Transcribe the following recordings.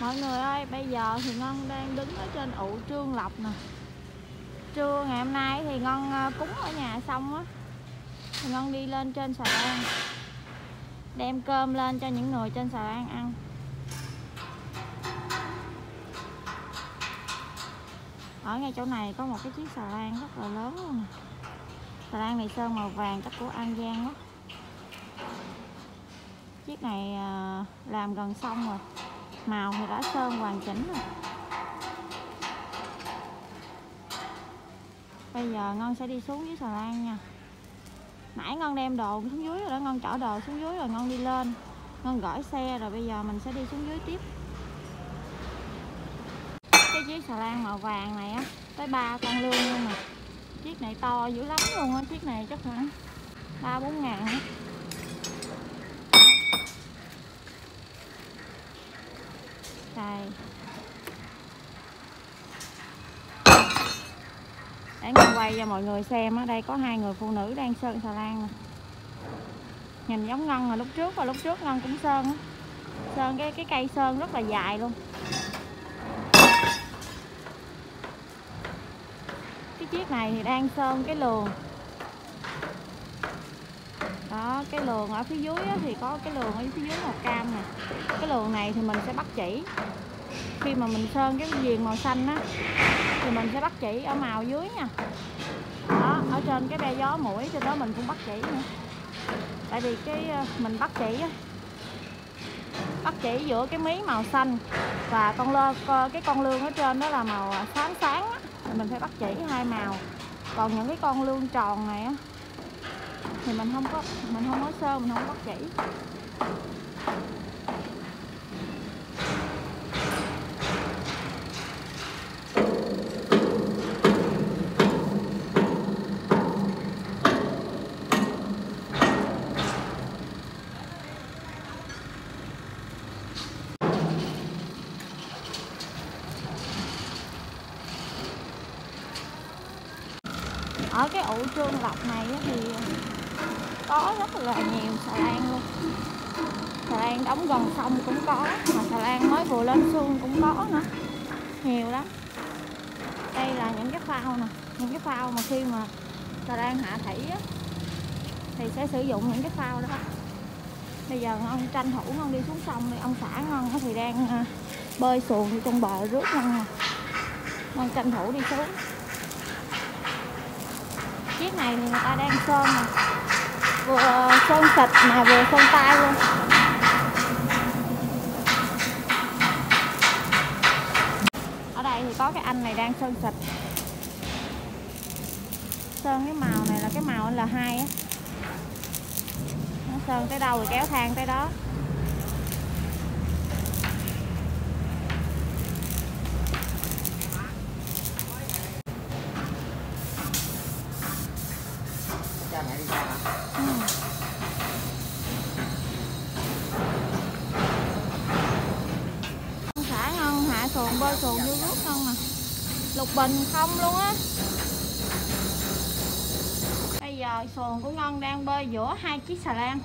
Mọi người ơi, bây giờ thì Ngân đang đứng ở trên ụ Trương Lộc nè. Trưa ngày hôm nay thì Ngân cúng ở nhà xong á, thì Ngân đi lên trên xà lan đem cơm lên cho những người trên xà lan ăn. Ở ngay chỗ này có một cái chiếc xà lan rất là lớn luôn nè. Xà lan này sơn màu vàng, chắc của An Giang đó. Chiếc này làm gần xong rồi, màu thì đã sơn hoàn chỉnh rồi. Bây giờ Ngân sẽ đi xuống dưới xà lan nha. Nãy Ngân đem đồ xuống dưới rồi đó, Ngân chở đồ xuống dưới rồi Ngân đi lên, Ngân gửi xe rồi bây giờ mình sẽ đi xuống dưới tiếp. Cái chiếc xà lan màu vàng này á, tới 3 con lươn luôn nè. Chiếc này to dữ lắm luôn á, chiếc này chắc khoảng 3-4 ngàn á. Đây. Để Ngân quay cho mọi người xem á, đây có hai người phụ nữ đang sơn xà lan nè. Nhìn giống Ngân rồi lúc trước, và lúc trước Ngân cũng sơn á. Sơn cái cây sơn rất là dài luôn. Cái chiếc này thì đang sơn cái lường. Đó, cái lường ở phía dưới á, thì có cái lường ở phía dưới màu cam nè. Cái lường này thì mình sẽ bắt chỉ. Khi mà mình sơn cái viền màu xanh á thì mình sẽ bắt chỉ ở màu dưới nha. Đó, ở trên cái be gió mũi trên đó mình cũng bắt chỉ nữa. Tại vì cái mình bắt chỉ á, bắt chỉ giữa cái mí màu xanh và cái con lương ở trên đó là màu sáng sáng á, thì mình phải bắt chỉ hai màu. Còn những cái con lương tròn này á thì mình không có sơn, mình không bắt chỉ. Ở cái ụ Trương Lộc này thì có rất là nhiều xà lan luôn. Xà lan đóng gần sông cũng có, mà xà lan mới vừa lên xuông cũng có nữa. Nhiều lắm. Đây là những cái phao nè, những cái phao mà khi mà xà lan hạ thủy á, thì sẽ sử dụng những cái phao đó. Bây giờ Ngân tranh thủ Ngân đi xuống sông đi, ông xã Ngân thì đang bơi xuồng đi trong bờ rước Ngân nè. Ngân tranh thủ đi xuống. Chiếc này thì người ta đang sơn nè, vừa sơn xịt mà vừa sơn tay luôn. Ở đây thì có cái anh này đang sơn xịt. Sơn cái màu này là cái màu L2 á. Nó sơn tới đâu rồi kéo thang tới đó. Ông xã Ngân hạ xuồng bơi xuồng vô nước không à, lục bình không luôn á. Bây giờ xuồng của Ngân đang bơi giữa hai chiếc xà lan.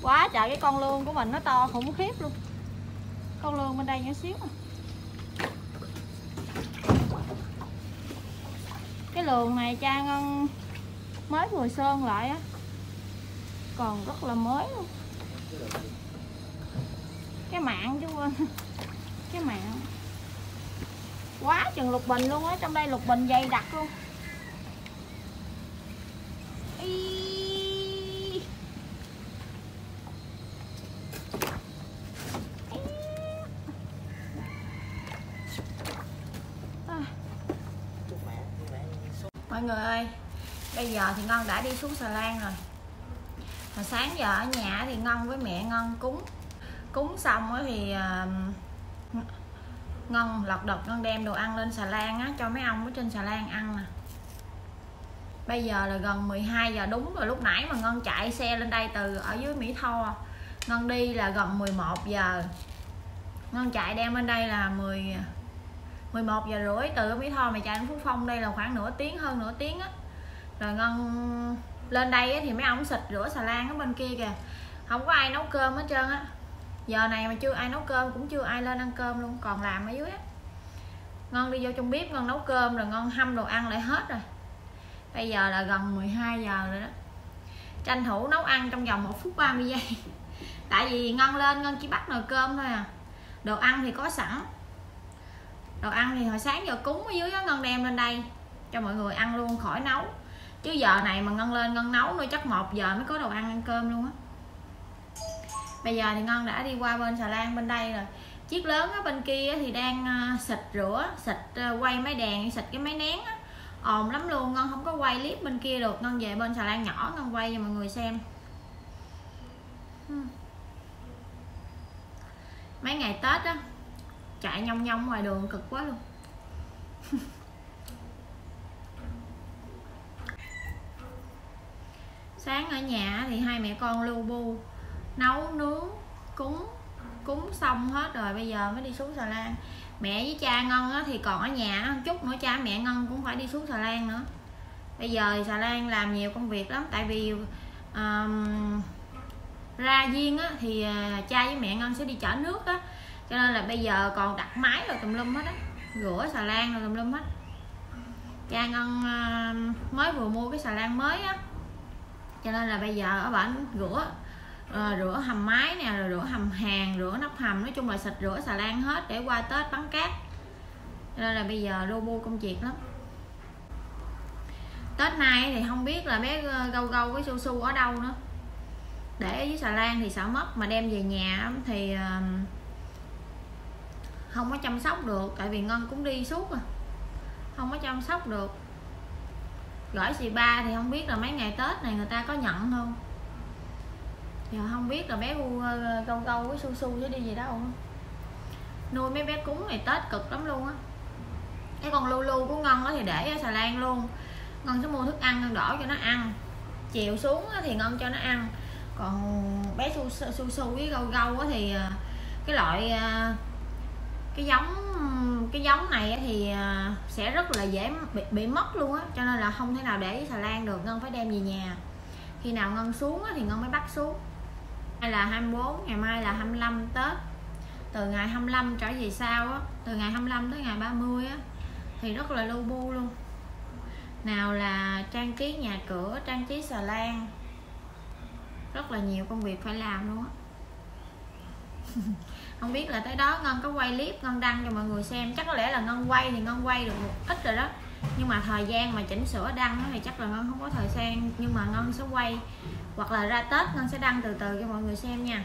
Quá trời, cái con lương của mình nó to khủng khiếp luôn. Con lương bên đây nhỏ xíu à. Cái lường này cha Ngân mới vừa sơn lại á, còn rất là mới luôn. Cái mạng chứ quên. Cái mạng quá chừng lục bình luôn á, trong đây lục bình dày đặc luôn. Mọi người ơi, bây giờ thì Ngân đã đi xuống xà lan rồi. Hồi sáng giờ ở nhà thì Ngân với mẹ Ngân cúng xong thì Ngân lật đật Ngân đem đồ ăn lên xà lan á, cho mấy ông ở trên xà lan ăn nè. Bây giờ là gần 12 giờ đúng rồi. Lúc nãy mà Ngân chạy xe lên đây từ ở dưới Mỹ Tho, Ngân đi là gần 11 giờ. Ngân chạy đem lên đây là 11 giờ rưỡi. Từ Mỹ Tho mà chạy đến Phú Phong đây là khoảng nửa tiếng, hơn nửa tiếng á. Rồi Ngân lên đây thì mấy ông xịt rửa xà lan ở bên kia kìa, không có ai nấu cơm hết trơn á. Giờ này mà chưa ai nấu cơm, cũng chưa ai lên ăn cơm luôn, còn làm ở dưới á. Ngân đi vô trong bếp Ngân nấu cơm rồi Ngân hâm đồ ăn lại hết rồi. Bây giờ là gần 12 giờ rồi đó. Tranh thủ nấu ăn trong vòng 1 phút 30 giây. Tại vì Ngân lên Ngân chỉ bắt nồi cơm thôi à. Đồ ăn thì có sẵn. Đồ ăn thì hồi sáng giờ cúng ở dưới đó, Ngân đem lên đây cho mọi người ăn luôn khỏi nấu. Chứ giờ này mà Ngân lên Ngân nấu nữa chắc 1 giờ mới có đồ ăn cơm luôn á. Bây giờ thì Ngân đã đi qua bên xà lan bên đây rồi. Chiếc lớn ở bên kia thì đang xịt rửa, quay máy đèn, xịt cái máy nén á. Ồn lắm luôn, Ngân không có quay clip bên kia được. Ngân về bên xà lan nhỏ Ngân quay cho mọi người xem. Mấy ngày Tết á chạy nhông nhông ngoài đường cực quá luôn. Sáng ở nhà thì hai mẹ con lu bu nấu nướng cúng xong hết rồi, bây giờ mới đi xuống xà lan. Mẹ với cha Ngân á, thì còn ở nhà một chút nữa, cha mẹ Ngân cũng phải đi xuống xà lan nữa. Bây giờ xà lan làm nhiều công việc lắm, tại vì ra Duyên á, thì cha với mẹ Ngân sẽ đi chở nước á, cho nên là bây giờ còn đặt máy rồi tùm lum hết á, rửa xà lan rồi tùm lum hết. Cha Ngân mới vừa mua cái xà lan mới á, cho nên là bây giờ ở bển rửa hầm máy nè, rồi rửa hầm hàng, rửa nắp hầm, nói chung là xịt rửa xà lan hết để qua Tết bắn cát. Cho nên là bây giờ lu bu công việc lắm. Tết nay thì không biết là bé Gâu Gâu với Su Su ở đâu nữa. Để ở dưới xà lan thì sợ mất, mà đem về nhà thì không có chăm sóc được, tại vì Ngân cũng đi suốt rồi, không có chăm sóc được. Gửi xì ba thì không biết là mấy ngày Tết này người ta có nhận không. Giờ không biết là bé Gâu Gâu với Su Su sẽ đi gì đâu. Nuôi mấy bé cúng này Tết cực lắm luôn á. Cái con Lulu của Ngân thì để ở xà lan luôn. Ngân sẽ mua thức ăn Ngân đổ cho nó ăn, chiều xuống thì Ngân cho nó ăn. Còn bé Su Su với Gâu Gâu thì cái loại cái giống này thì sẽ rất là dễ bị mất luôn á, cho nên là không thể nào để xà lan được. Ngân phải đem về nhà. Khi nào Ngân xuống thì Ngân mới bắt xuống. Hay là 24, ngày mai là 25 Tết. Từ ngày 25 trở về sau á, từ ngày 25 tới ngày 30 á thì rất là lu bu luôn. Nào là trang trí nhà cửa, trang trí xà lan, rất là nhiều công việc phải làm luôn á. Không biết là tới đó Ngân có quay clip Ngân đăng cho mọi người xem. Chắc có lẽ là Ngân quay thì Ngân quay được một ít rồi đó, nhưng mà thời gian mà chỉnh sửa đăng thì chắc là Ngân không có thời gian. Nhưng mà Ngân sẽ quay, hoặc là ra Tết Ngân sẽ đăng từ từ cho mọi người xem nha.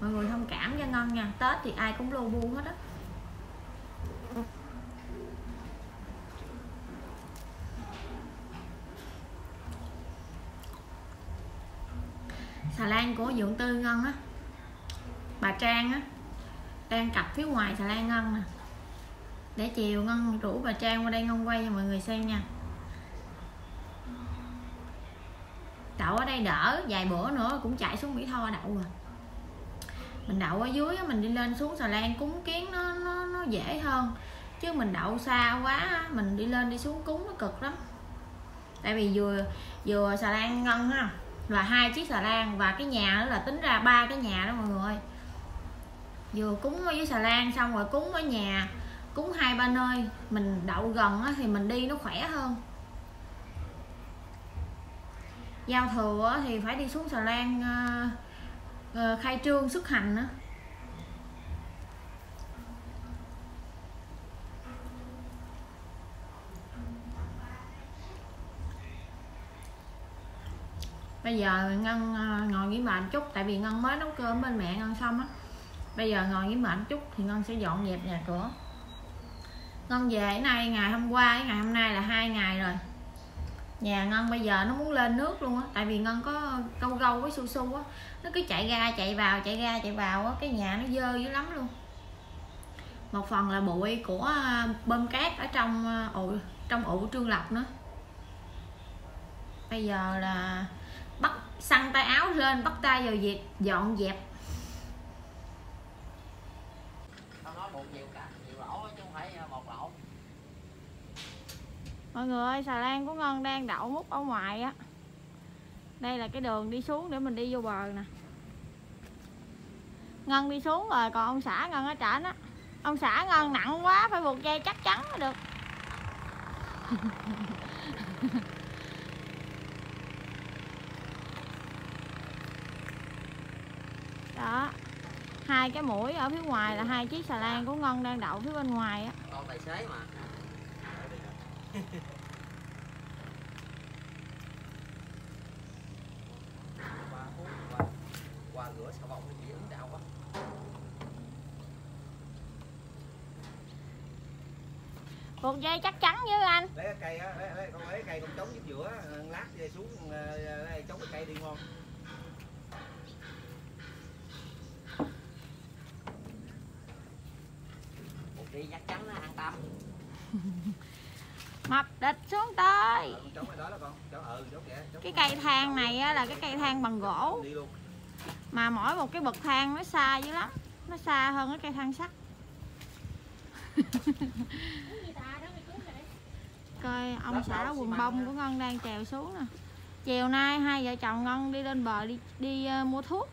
Mọi người thông cảm cho Ngân nha, Tết thì ai cũng lu bu hết á. Xà lan của Dượng Tư Ngân á, bà Trang á, đang cặp phía ngoài xà lan Ngân nè. Để chiều Ngân rủ bà Trang qua đây Ngân quay cho mọi người xem nha. Đậu ở đây đỡ, vài bữa nữa cũng chạy xuống Mỹ Tho đậu rồi. Mình đậu ở dưới mình đi lên xuống xà lan cúng kiến nó dễ hơn, chứ mình đậu xa quá mình đi lên đi xuống cúng nó cực lắm. Tại vì vừa xà lan Ngân ha là 2 chiếc xà lan, và cái nhà đó là tính ra 3 cái nhà đó mọi người. Vừa cúng ở dưới xà lan xong rồi cúng ở nhà, cúng 2-3 nơi. Mình đậu gần thì mình đi nó khỏe hơn. Giao thừa thì phải đi xuống xà lan khai trương xuất hành nữa. Bây giờ Ngân ngồi nghỉ mệt chút, tại vì Ngân mới nấu cơm bên mẹ Ngân xong á. Bây giờ ngồi nghỉ mệt chút thì Ngân sẽ dọn dẹp nhà cửa. Ngân về nay ngày hôm qua với ngày hôm nay là 2 ngày rồi. Nhà Ngân bây giờ nó muốn lên nước luôn á, tại vì Ngân có Gâu Gâu với Su Su á, nó cứ chạy ra chạy vào á, cái nhà nó dơ dữ lắm luôn. Một phần là bụi của bơm cát ở trong ụ Trương Lập nữa. Bây giờ là bắt xăng tay áo lên, bắt tay vào việc dọn dẹp. Mọi người ơi, xà lan của Ngân đang đậu múc ở ngoài á. Đây là cái đường đi xuống để mình đi vô bờ nè. Ngân đi xuống rồi, còn ông xã Ngân ở trển á. Ông xã Ngân nặng quá phải buộc dây chắc chắn mới được. Đó, hai cái mũi ở phía ngoài là hai chiếc xà lan của Ngân đang đậu phía bên ngoài á. Con tài xế mà. Qua rửa xà bông cái gì ứng đạo quá. Buộc dây chắc chắn với anh. Lấy cái cây á, con lấy cây con chống giúp giữa, lát xuống chống cái cây đi ngon. Đi chắc chắn nó an tâm. Mập địch xuống tới. Cái cây thang này á, là cái cây thang bằng gỗ. Mà mỗi một cái bậc thang nó xa dữ lắm. Nó xa hơn cái cây thang sắt. Coi ông xã quần bông của Ngân đang trèo xuống nè. Chiều nay hai vợ chồng Ngân đi lên bờ đi mua thuốc.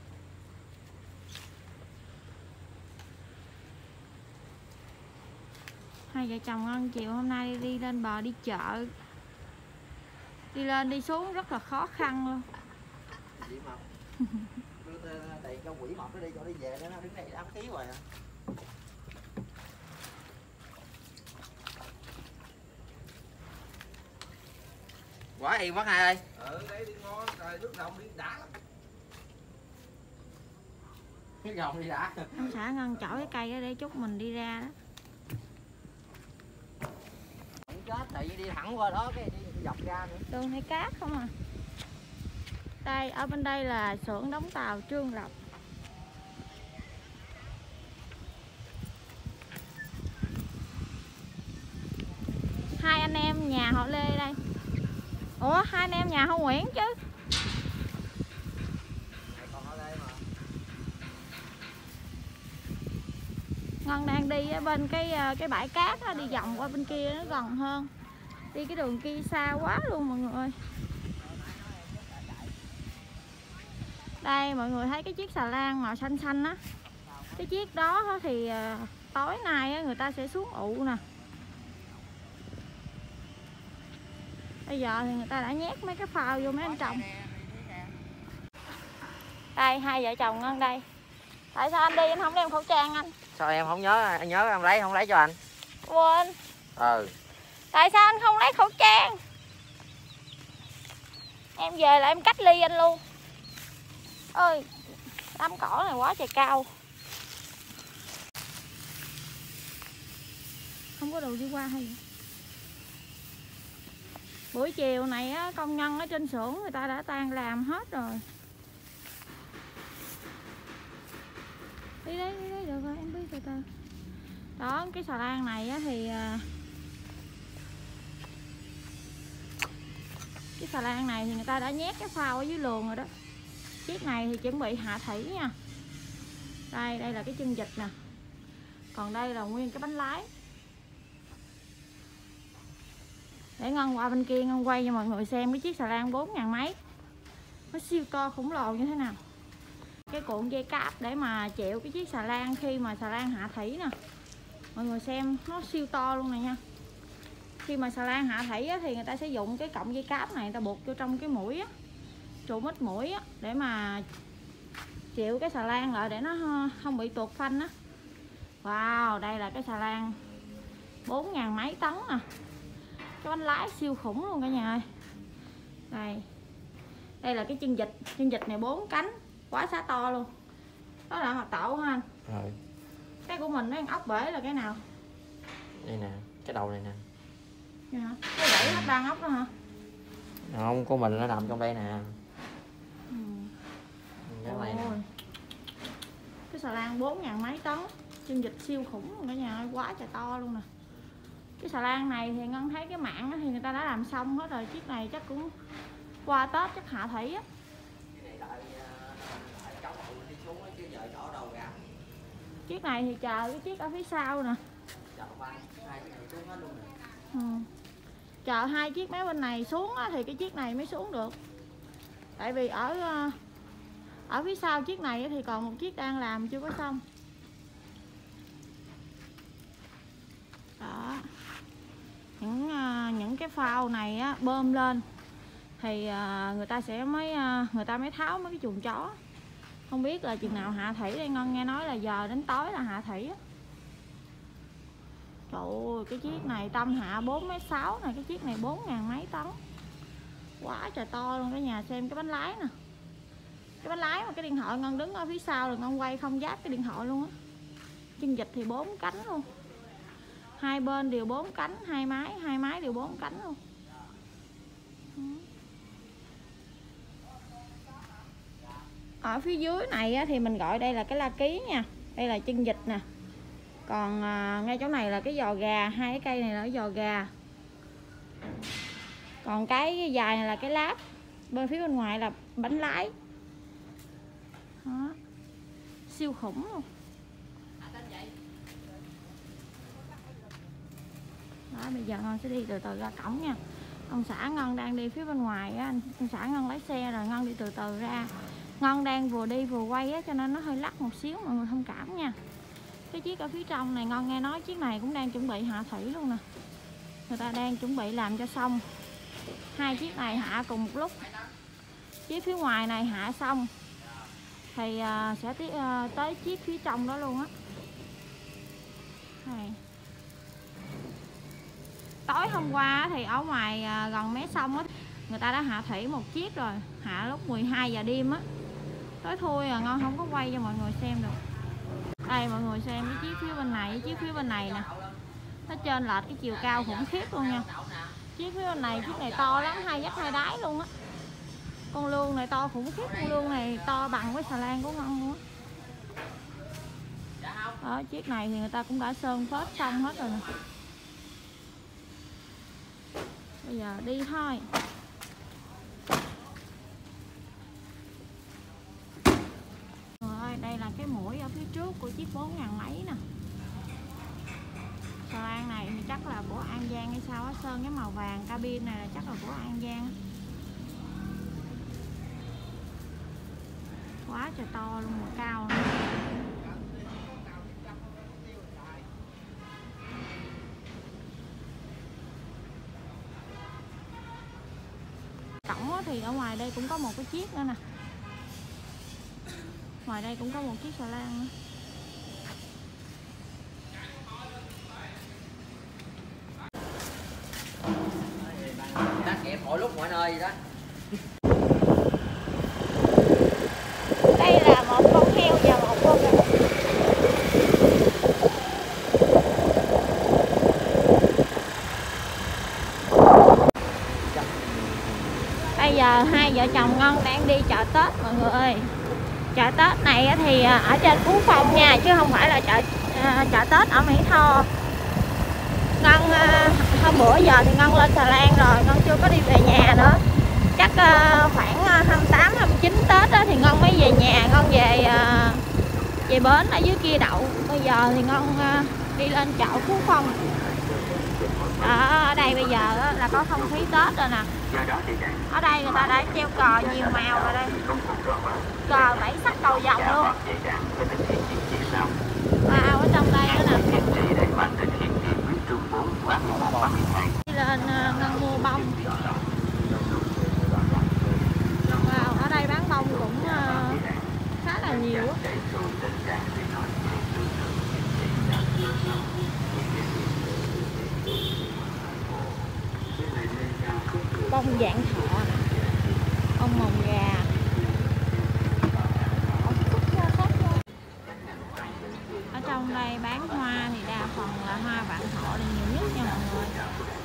Hai vợ chồng Ngân chiều hôm nay đi lên bờ đi chợ. Đi lên đi xuống rất là khó khăn luôn. Quỷ mập. Tiền cho quỷ mập nó đi cho đi về nó đứng đây đám khí hoài à. Quá im mất hai ơi. Đấy đi ngon rồi nước đồng đi đã lắm. Nước đồng đi đã. Ông xã Ngân chổi cái cây đó để chút mình đi ra đó. Chết tại vì đi thẳng qua đó cái đi dọc ra nữa. Đường hay cát không à. Đây ở bên đây là xưởng đóng tàu Trương Lộc. Hai anh em nhà họ Lê đây. Ủa hai anh em nhà họ Nguyễn chứ. Còn họ Lê mà. Ngân đang đi ở bên cái bãi cát đó, đi vòng qua bên kia nó gần hơn. Đi cái đường kia xa quá luôn mọi người. Đây mọi người thấy cái chiếc xà lan màu xanh xanh á. Cái chiếc đó thì tối nay người ta sẽ xuống ụ nè. Bây giờ thì người ta đã nhét mấy cái phao vô mấy anh chồng. Đây hai vợ chồng Ngân đây. Tại sao anh đi anh không đem khẩu trang anh? Sao em không nhớ, anh nhớ em không lấy cho anh. Quên. Tại sao anh không lấy khẩu trang? Em về là em cách ly anh luôn. Ơi, đám cỏ này quá trời cao. Không có đồ đi qua hay vậy? Buổi chiều này á, công nhân ở trên xưởng người ta đã tan làm hết rồi. Đi đấy được rồi, em biết từ từ. Đó, cái xà lan này á, thì cái xà lan này thì người ta đã nhét cái phao ở dưới luồng rồi đó. Chiếc này thì chuẩn bị hạ thủy nha. Đây là cái chân vịt nè. Còn đây là nguyên cái bánh lái. Để Ngân qua bên kia Ngân quay cho mọi người xem cái chiếc xà lan 4.000 mấy. Nó siêu to khủng lồ như thế nào. Cái cuộn dây cáp để mà chịu cái chiếc xà lan khi mà xà lan hạ thủy nè. Mọi người xem nó siêu to luôn này nha. Khi mà xà lan hạ thủy á, thì người ta sẽ dùng cái cọng dây cáp này người ta buộc vô trong cái mũi á, trụ mít mũi á, để mà chịu cái xà lan lại để nó không bị tuột phanh á. Wow, đây là cái xà lan 4.000 mấy tấn nè. Cái bánh lái siêu khủng luôn cả nhà ơi. Đây là cái chân vịt này 4 cánh, quá xá to luôn. Đó là mặt tậu hả anh? Rồi. Cái của mình nó ăn ốc bể là cái nào? Đây nè, cái đầu này nè. Dạ. Cái bể hấp đang ốc đó hả? Không, của mình nó nằm trong đây nè. Cái này nè. Cái xà lan 4.000 mấy tấn, chân vịt siêu khủng luôn cả nhà ơi, quá trời to luôn nè. Cái xà lan này thì Ngân thấy cái mạng thì người ta đã làm xong hết rồi. Chiếc này chắc cũng qua Tết chắc hạ thủy á. Chiếc này thì chờ cái chiếc ở phía sau nè. Chờ hai chiếc mấy bên này xuống á, thì cái chiếc này mới xuống được. Tại vì ở Ở phía sau chiếc này thì còn một chiếc đang làm chưa có xong. Đó. Những cái phao này á, bơm lên thì người ta mới tháo mấy cái chuồng chó. Không biết là chừng nào hạ thủy đây. Ngân nghe nói là giờ đến tối là hạ thủy á. Trời ơi, cái chiếc này Tâm hạ 4,6 m này, cái chiếc này 4.000 mấy tấn. Quá trời to luôn. Cả nhà xem cái bánh lái nè. Cái bánh lái mà cái điện thoại Ngân đứng ở phía sau rồi Ngân quay không giáp cái điện thoại luôn á. Chân vịt thì 4 cánh luôn. Hai bên đều 4 cánh, hai mái đều 4 cánh luôn. Ở phía dưới này á, thì mình gọi đây là cái la ký nha. Đây là chân vịt nè. Còn ngay chỗ này là cái giò gà. Hai cái cây này là cái giò gà. Còn cái dài này là cái láp. Bên phía bên ngoài là bánh lái. Đó. Siêu khủng luôn. Đó, bây giờ Ngân sẽ đi từ từ ra cổng nha. Ông xã Ngân đang đi phía bên ngoài á. Ông xã Ngân lái xe rồi Ngân đi từ từ ra. Ngân đang vừa đi vừa quay á, cho nên nó hơi lắc một xíu, mọi người thông cảm nha. Cái chiếc ở phía trong này Ngân nghe nói chiếc này cũng đang chuẩn bị hạ thủy luôn nè. Người ta đang chuẩn bị làm cho xong. Hai chiếc này hạ cùng một lúc. Chiếc phía ngoài này hạ xong thì sẽ tới chiếc phía trong đó luôn á. Tối hôm qua thì ở ngoài gần mé sông á, người ta đã hạ thủy một chiếc rồi. Hạ lúc 12 giờ đêm á. Tối thui à, Ngon không có quay cho mọi người xem được. Đây mọi người xem cái chiếc phía bên này với chiếc phía bên này nè. Nó trên lệch cái chiều cao khủng khiếp luôn nha. Chiếc phía bên này, chiếc này to lắm, hai dắt hai đáy luôn á. Con lương này to khủng khiếp, con lương này to bằng với xà lan của Ngon luôn á. Ở chiếc này thì người ta cũng đã sơn phết xong hết rồi nè. Bây giờ đi thôi. Rồi đây là cái mũi ở phía trước của chiếc 4.000 mấy nè. Xà lan này thì chắc là của An Giang hay sao á, sơn cái màu vàng cabin này là chắc là của An Giang. Quá trời to luôn mà cao nữa. Cổng thì ở ngoài đây cũng có một cái chiếc nữa nè. Ngoài đây cũng có một chiếc xà lan nữa. Tác nghiệp mọi lúc mọi nơi vậy đó. Đây là một con heo và một con gà. Bây giờ hai vợ chồng Ngân đang đi chợ Tết mọi người ơi. Chợ Tết này thì ở trên Phú Phong nha, chứ không phải là chợ Tết ở Mỹ Tho. Ngân hôm bữa giờ thì Ngân lên Xà Lan rồi, Ngân chưa có đi về nhà nữa. Chắc khoảng 28, 29 Tết đó, thì Ngân mới về nhà. Ngân về bến ở dưới kia đậu. Bây giờ thì Ngân đi lên chợ Phú Phong. Đó, ở đây bây giờ là có không khí Tết rồi nè. Ở đây người ta đã treo cờ nhiều màu rồi đây. Cờ 7 sắc cầu vồng luôn. Wow, ở trong đây nữa nè. Đi lên Ngân mua bông. Wow, ở đây bán bông cũng khá là nhiều á. Bông dạng thọ, bông mồng gà. Ở trong đây bán hoa thì đa phần là hoa vạn thọ là nhiều nhất nha mọi người.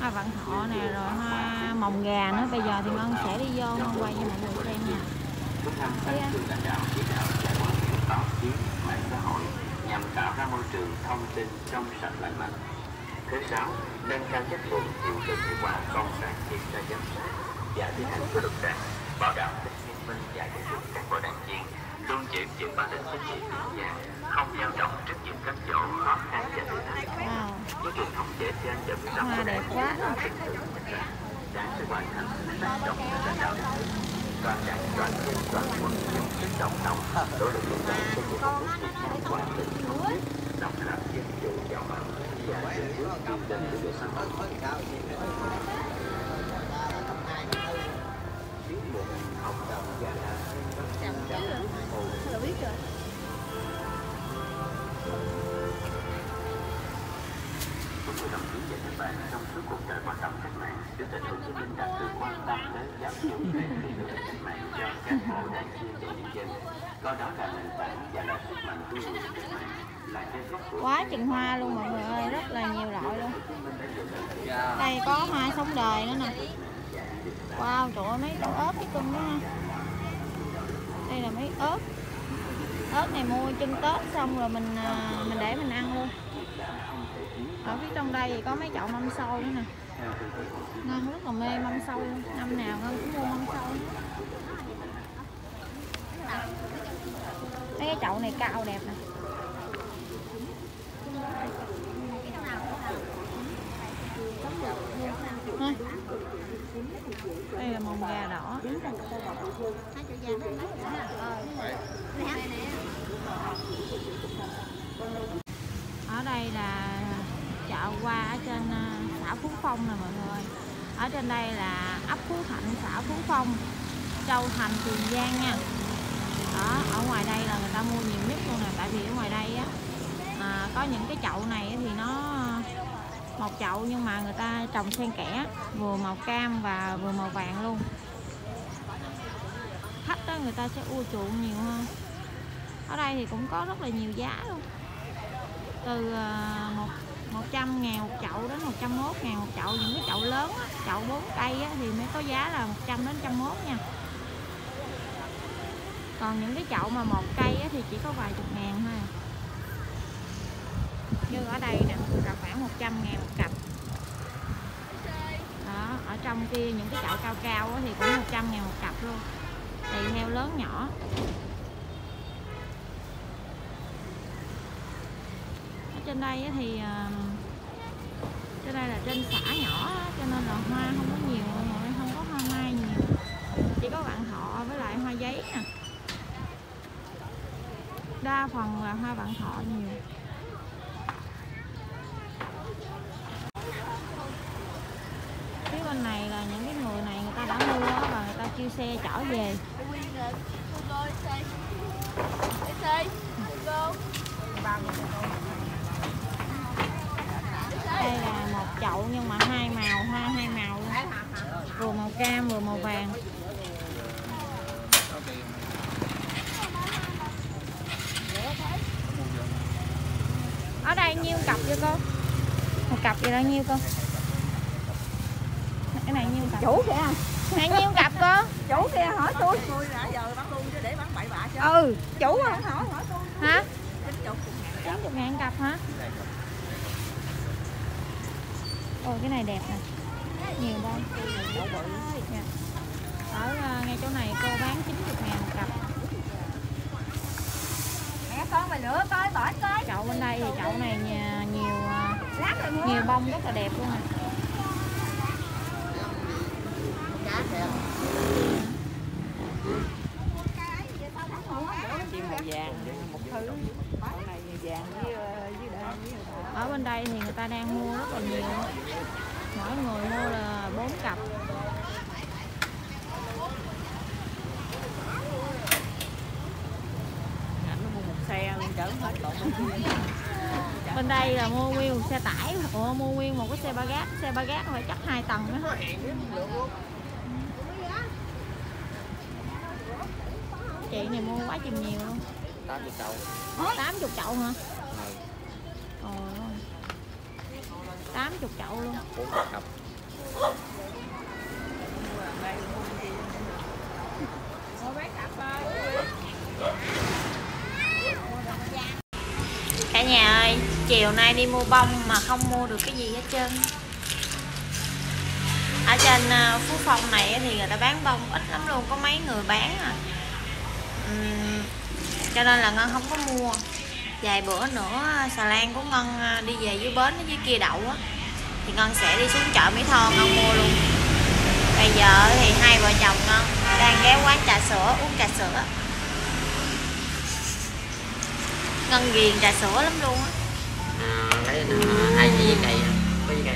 Hoa vạn thọ nè, rồi hoa mồng gà nữa. Bây giờ thì Ngân sẽ đi vô Ngân quay cho mọi người xem nha. Nhằm tạo ra môi trường thông tin trong sạch lành mạnh. Thứ 6, nâng cao chất lượng hiệu lực hiệu quả công tác kiểm tra giám sát và thi hành kỷ luật đảng, bảo đảm tính nghiêm minh và giáo dục các bộ đảng viên, luôn giữ bản lĩnh chính trị vững vàng, không dao động trước những cám dỗ khó khăn và thử thách. Những truyền thống dễ dàng dập dập Hoa đẹp quá. đã sẽ hoàn thành tác động lãnh đạo. toàn đảng toàn dân toàn quân chung sức đồng lòng nỗ lực vun đắp xây dựng một nước Việt Nam hòa bình thống nhất, độc lập dân chủ giàu mạnh và từng bước vươn lên của đời sống. Học tập và Thưa đồng chí và các bạn, trong suốt cuộc đời hoạt động cách mạng, Chủ tịch Hồ Chí Minh đã tự quan tâm tới giáo dục về lý luận cách mạng cho cán bộ đảng viên và nhân dân. Coi đó là nền tảng và là sức mạnh của người cách mạng, là cái gốc của Quá chừng hoa luôn mọi người ơi, rất là nhiều loại luôn. Đây có hoa sống đời nữa nè. Wow, trời ơi, mấy con ớt cái cưng đó ha. Đây là mấy ớt. Ớt này mua chân Tết xong rồi mình để mình ăn luôn. Ở phía trong đây thì có mấy chậu mâm xôi nữa nè. Ngân rất là mê mâm xôi luôn. Năm nào Ngân cũng mua mâm xôi. Mấy cái chậu này cao đẹp nè. Đây là mồng gà đỏ. Ở đây là chợ hoa ở trên xã Phú Phong nè mọi người. Ở trên đây là ấp Phú Thạnh, xã Phú Phong, Châu Thành, Tiền Giang nha. Đó, ở ngoài đây là người ta mua nhiều nhất luôn nè. Tại vì ở ngoài đây á có những cái chậu này thì nó một chậu nhưng mà người ta trồng xen kẽ, vừa màu cam và vừa màu vàng luôn. Khách đó người ta sẽ ưa chuộng nhiều hơn. Ở đây thì cũng có rất là nhiều giá luôn, từ 100.000 một chậu đến 101.000 một chậu. Những cái chậu lớn á, chậu 4 cây á, thì mới có giá là 100 đến 101 nha. Còn những cái chậu mà 1 cây á, thì chỉ có vài chục ngàn thôi. Như ở đây nè là khoảng 100.000 một cặp. Đó, ở trong kia những cái chậu cao cao á, thì cũng 100.000 một cặp luôn, tùy theo lớn nhỏ. Ở trên đây á, thì trên đây là trên xã nhỏ á, cho nên là hoa không có nhiều mọi người, không có hoa mai nhiều, chỉ có vạn thọ với lại hoa giấy nè. Đa phần là hoa vạn thọ nhiều. Phía bên này là những cái người này người ta đã mua và người ta kêu xe chở về. Đây là một chậu nhưng mà hai màu, hoa hai màu luôn, vừa màu cam vừa màu vàng. Ở đây nhiêu cặp vậy cô? Một cặp vậy là nhiêu cô? Cái này nhiêu cặp? Chủ kìa. Này nhiêu cặp cô? Chủ kia hỏi tôi đã giờ bán luôn chứ để bán bậy bạ chứ. Ừ, chủ hỏi tôi. hả? 90.000 cặp hả? Ôi cái này đẹp nè. Nhiều đây. Dạ. Ở ngay chỗ này cô bán 90.000 một cặp. Mẹ con mày lựa coi bỏ coi. Chậu bên đây thì chậu này nhiều bông rất là đẹp luôn nè. Chim màu vàng một thứ. Màu này vàng với đen. Ở bên đây thì người ta đang mua rất là nhiều. Mỗi người mua là 4 cặp. Nó mua một xe luôn chở hết lộn bên kia. Bên đây là mua nguyên một xe tải, mua nguyên một cái xe ba gác phải chắc 2 tầng nữa. Chị này mua quá chừng nhiều luôn. 80 chậu. 80 chậu hả? Ồ, 80 chậu luôn. 40 cặp. Cả nhà ơi, chiều nay đi mua bông mà không mua được cái gì hết trơn. Ở trên Phú Phong này thì người ta bán bông ít lắm luôn, có mấy người bán à. Cho nên là Ngân không có mua. Vài bữa nữa xà lan của Ngân đi về dưới bến ở dưới kia đậu á, thì Ngân sẽ đi xuống chợ Mỹ Tho Ngân mua luôn. Bây giờ thì hai vợ chồng Ngân đang ghé quán trà sữa uống trà sữa. Ngân ghiền trà sữa lắm luôn á. Thấy hai dĩa cây có gì cây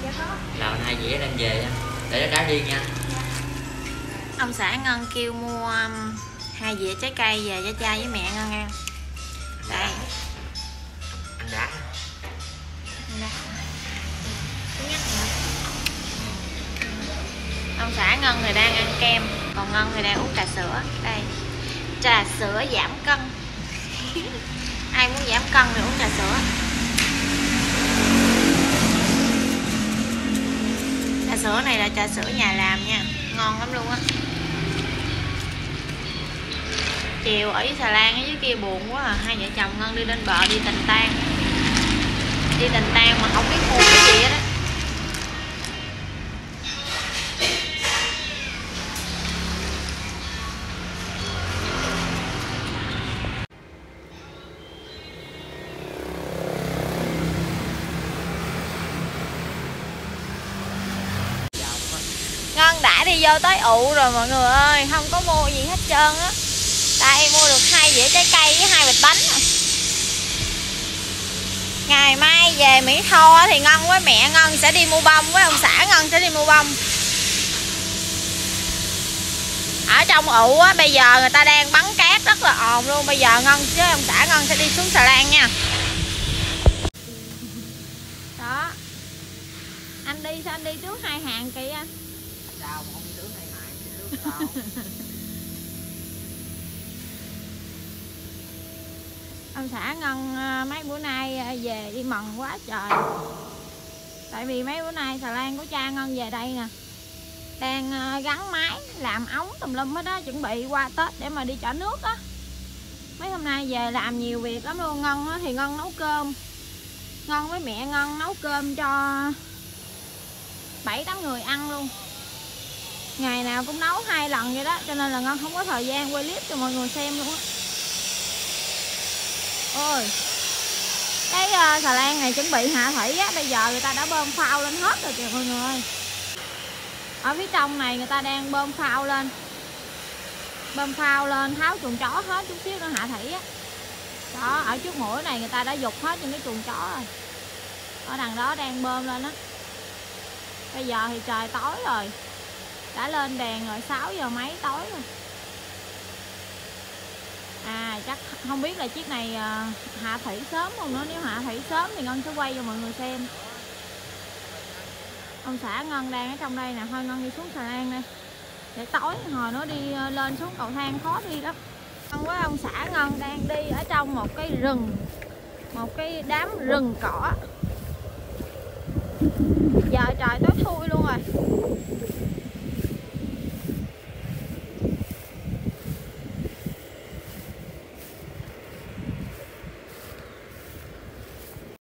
Dạ có. làm hai dĩa đem về để nó đá riêng nha. Ông xã Ngân kêu mua 2 dĩa trái cây về cho cha với mẹ Ngân ăn. Đây. Ăn đá. Ông xã Ngân thì đang ăn kem, còn Ngân thì đang uống trà sữa. Đây, trà sữa giảm cân. Ai muốn giảm cân thì uống trà sữa. Trà sữa này là trà sữa nhà làm nha, ngon lắm luôn á. Chiều ở với xà lan ở dưới kia buồn quá à, hai vợ chồng Ngân đi lên bờ đi tình tang. Đi tình tang mà không biết mua cái gì hết á. Ngân đã đi vô tới ụ rồi mọi người ơi, không có mua gì hết trơn á. Đây mua được 2 dĩa trái cây với 2 bịch bánh. Ngày mai về Mỹ Tho thì Ngân với mẹ Ngân sẽ đi mua bông, với ông xã Ngân sẽ đi mua bông. Ở trong ụ á, bây giờ người ta đang bắn cát rất là ồn luôn. Bây giờ Ngân với ông xã Ngân sẽ đi xuống xà lan nha. Đó. Anh đi sao anh đi trước 2 hàng kìa anh? Sao mà không đi tướng hai hàng đi tướng sao? Ông xã Ngân mấy bữa nay về đi mần quá trời. Tại vì mấy bữa nay xà lan của cha Ngân về đây nè, đang gắn máy làm ống tùm lum hết đó, chuẩn bị qua Tết để mà đi chở nước á. Mấy hôm nay về làm nhiều việc lắm luôn. Ngân á, thì Ngân nấu cơm, Ngân với mẹ Ngân nấu cơm cho 7-8 người ăn luôn. Ngày nào cũng nấu 2 lần vậy đó, cho nên là Ngân không có thời gian quay clip cho mọi người xem luôn á. Ôi, cái xà lan này chuẩn bị hạ thủy á, bây giờ người ta đã bơm phao lên hết rồi kìa mọi người ơi. Ở phía trong này người ta đang bơm phao lên. Bơm phao lên tháo chuồng chó hết, chút xíu nữa hạ thủy á. Đó, ở trước mũi này người ta đã dục hết những cái chuồng chó rồi. Ở đằng đó đang bơm lên á. Bây giờ thì trời tối rồi, đã lên đèn rồi, 6 giờ mấy tối rồi. À chắc không biết là chiếc này hạ thủy sớm không nữa. Nếu hạ thủy sớm thì Ngân sẽ quay cho mọi người xem. Ông xã Ngân đang ở trong đây nè. Thôi Ngân đi xuống xà lan đây, để tối hồi nó đi lên xuống cầu thang khó đi lắm. Ngân với ông xã Ngân đang đi ở trong một cái rừng, một cái đám rừng cỏ. Giờ trời tối